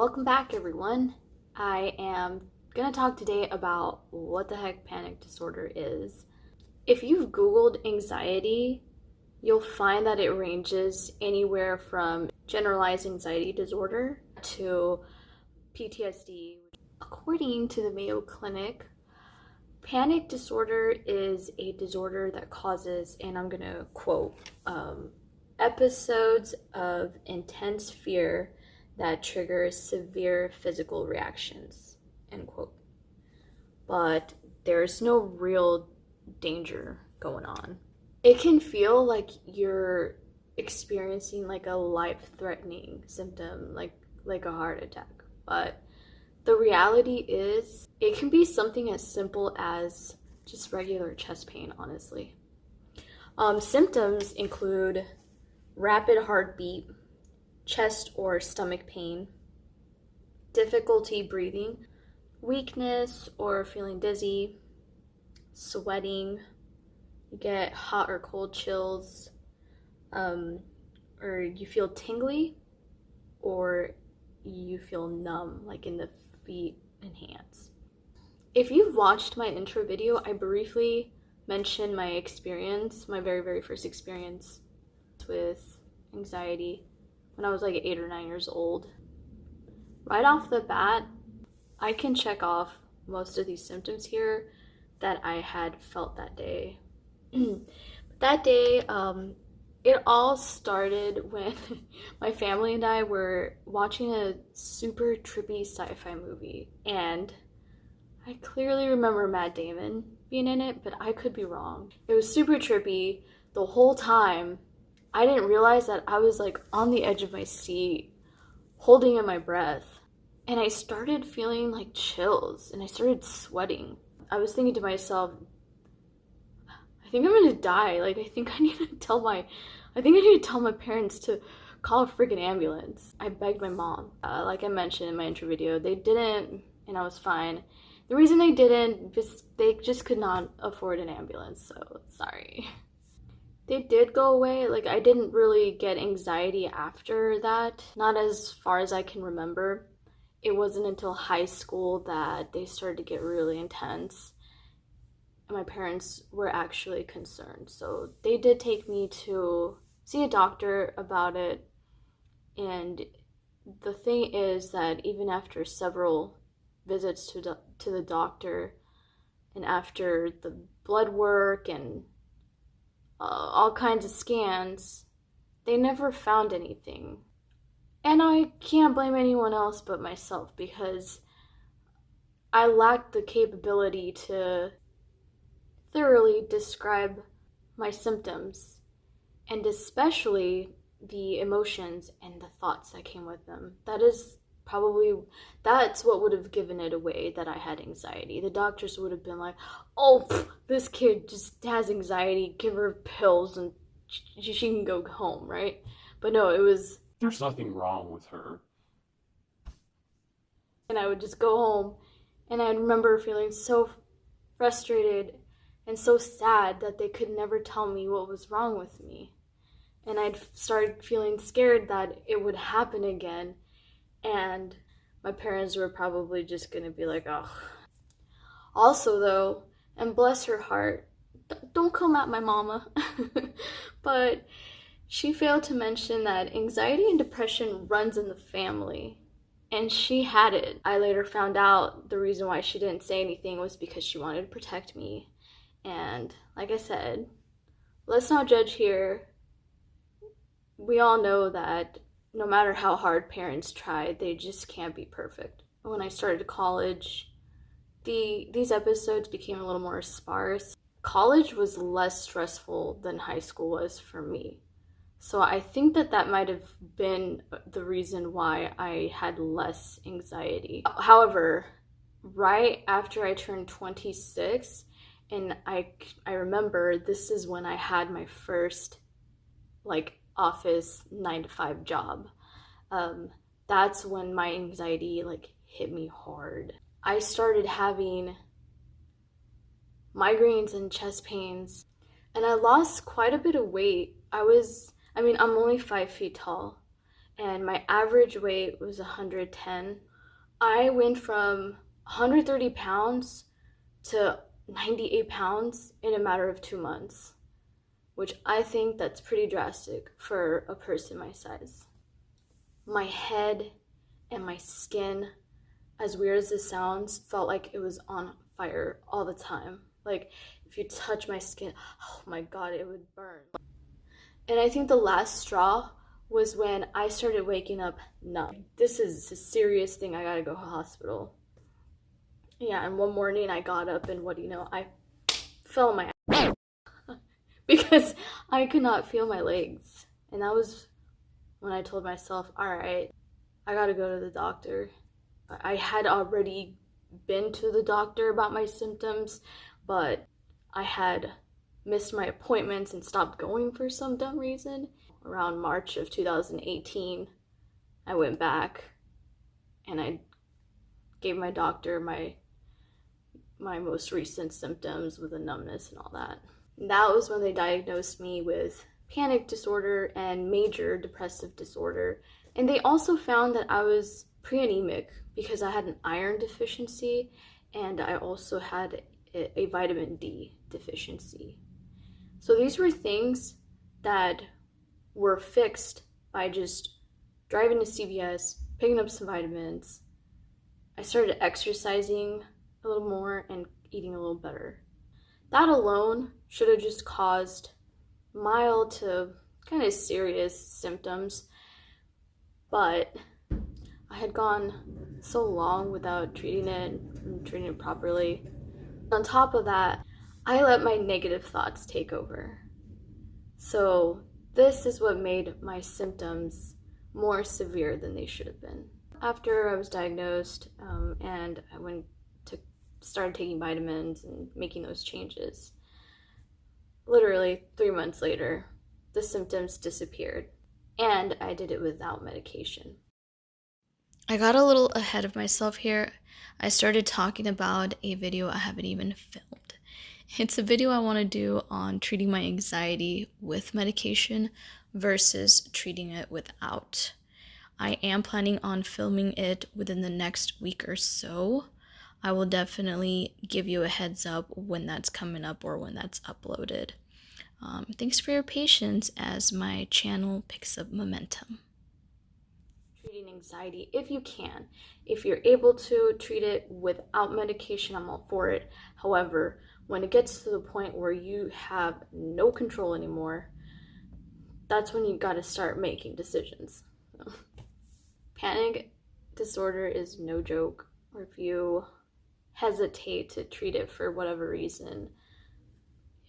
Welcome back, everyone. I am going to talk today about what the heck panic disorder is. If you've Googled anxiety, you'll find that it ranges anywhere from generalized anxiety disorder to PTSD. According to the Mayo Clinic, panic disorder is a disorder that causes, and I'm going to quote, episodes of intense fear that triggers severe physical reactions, end quote. But there's no real danger going on. It can feel like you're experiencing like a life-threatening symptom, like a heart attack. But the reality is it can be something as simple as just regular chest pain, honestly. Symptoms include rapid heartbeat, chest or stomach pain, difficulty breathing, weakness or feeling dizzy, sweating, you get hot or cold chills, or you feel tingly, or you feel numb, like in the feet and hands. If you've watched my intro video, I briefly mentioned my experience, my very first experience with anxiety when I was like 8 or 9 years old. Right off the bat, I can check off most of these symptoms here that I had felt that day. That day, it all started when my family and I were watching a super trippy sci-fi movie, and I clearly remember Matt Damon being in it, but I could be wrong. It was super trippy the whole time. I didn't realize that I was like on the edge of my seat, holding in my breath, and I started feeling like chills, and I started sweating. I was thinking to myself, I think I'm gonna die. Like, I think I need to tell my parents to call a freaking ambulance. I begged my mom. Like I mentioned in my intro video, they didn't, and I was fine. The reason they didn't is they just could not afford an ambulance, so sorry. They did go away. Like, I didn't really get anxiety after that, not as far as I can remember. It wasn't until high school that they started to get really intense, and my parents were actually concerned. So they did take me to see a doctor about it, and the thing is that even after several visits to the doctor, and after the blood work and all kinds of scans, they never found anything. And I can't blame anyone else but myself, because I lacked the capability to thoroughly describe my symptoms, and especially the emotions and the thoughts that came with them. That's what would have given it away that I had anxiety. The doctors would have been like, oh, this kid just has anxiety, give her pills and she can go home, right? But no, it was, There's nothing wrong with her. and I would just go home, and I remember feeling so frustrated and so sad that they could never tell me what was wrong with me. And I'd started feeling scared that it would happen again, and my parents were probably just gonna be like, oh. Also, though, and bless her heart, don't come at my mama, but she failed to mention that anxiety and depression runs in the family, and she had it. I later found out the reason why she didn't say anything was because she wanted to protect me. And like I said, let's not judge here. We all know that no matter how hard parents try, they just can't be perfect. When I started college, these episodes became a little more sparse. College was less stressful than high school was for me. So I think that might have been the reason why I had less anxiety. However, right after I turned 26, and I remember this is when I had my first like office 9-to-5 job. That's when my anxiety like hit me hard. I started having migraines and chest pains, and I lost quite a bit of weight. I'm only 5 feet tall, and my average weight was 110. I went from 130 pounds to 98 pounds in a matter of 2 months, which I think that's pretty drastic for a person my size. My head and my skin, as weird as this sounds, felt like it was on fire all the time. Like if you touch my skin, oh my god, it would burn. And I think the last straw was when I started waking up numb. This is a serious thing, I gotta go to the hospital. Yeah, and one morning I got up and what do you know, I fell on my ass because I could not feel my legs. And that was when I told myself, all right, I gotta go to the doctor. I had already been to the doctor about my symptoms, but I had missed my appointments and stopped going for some dumb reason. Around March of 2018, I went back and I gave my doctor my most recent symptoms with the numbness and all that. And that was when they diagnosed me with panic disorder and major depressive disorder. And they also found that I was pre-anemic because I had an iron deficiency and I also had a vitamin D deficiency. So these were things that were fixed by just driving to CVS, picking up some vitamins. I started exercising a little more and eating a little better. That alone should have just caused mild to kind of serious symptoms, but I had gone so long without treating it properly. On top of that, I let my negative thoughts take over. So this is what made my symptoms more severe than they should have been. After I was diagnosed and I started taking vitamins and making those changes, literally 3 months later, the symptoms disappeared, and I did it without medication. I got a little ahead of myself here. I started talking about a video I haven't even filmed. It's a video I want to do on treating my anxiety with medication versus treating it without. I am planning on filming it within the next week or so. I will definitely give you a heads up when that's coming up or when that's uploaded. Thanks for your patience as my channel picks up momentum. Treating anxiety if you can. If you're able to treat it without medication, I'm all for it. However, when it gets to the point where you have no control anymore, that's when you got to start making decisions. Panic disorder is no joke. Or if you hesitate to treat it for whatever reason,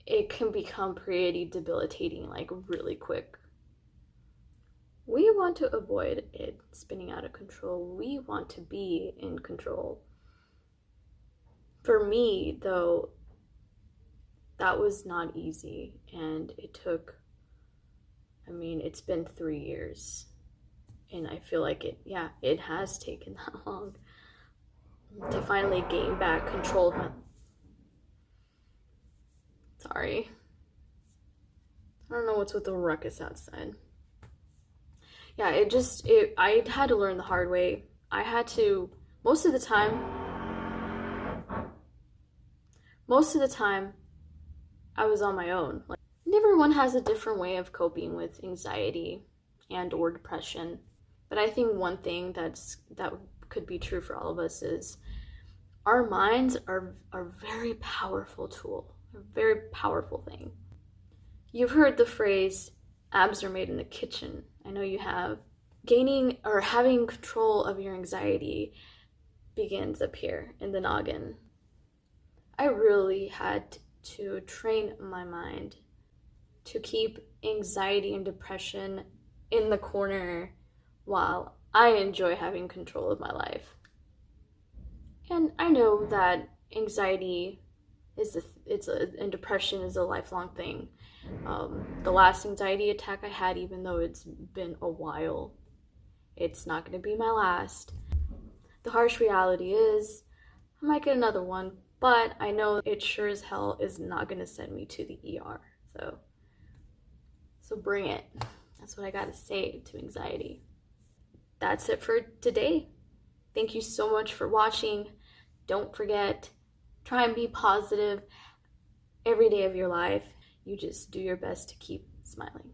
it can become pretty debilitating, like really quick. We want to avoid it spinning out of control. We want to be in control. For me, though, that was not easy, and it took, it's been 3 years, and I feel like it has taken that long to finally gain back control of my... Sorry. I don't know what's with the ruckus outside. Yeah, I had to learn the hard way. I had to, most of the time, I was on my own. And everyone has a different way of coping with anxiety and or depression. But I think one thing that could be true for all of us is our minds are a very powerful tool, a very powerful thing. You've heard the phrase, abs are made in the kitchen. I know you have. Gaining or having control of your anxiety begins up here in the noggin. I really had to train my mind to keep anxiety and depression in the corner while I enjoy having control of my life. And I know that anxiety and depression is a lifelong thing. The last anxiety attack I had, even though it's been a while, it's not going to be my last. The harsh reality is I might get another one, but I know it sure as hell is not going to send me to the ER. So bring it. That's what I got to say to anxiety. that's it for today. Thank you so much for watching. Don't forget, try and be positive every day of your life. You just do your best to keep smiling.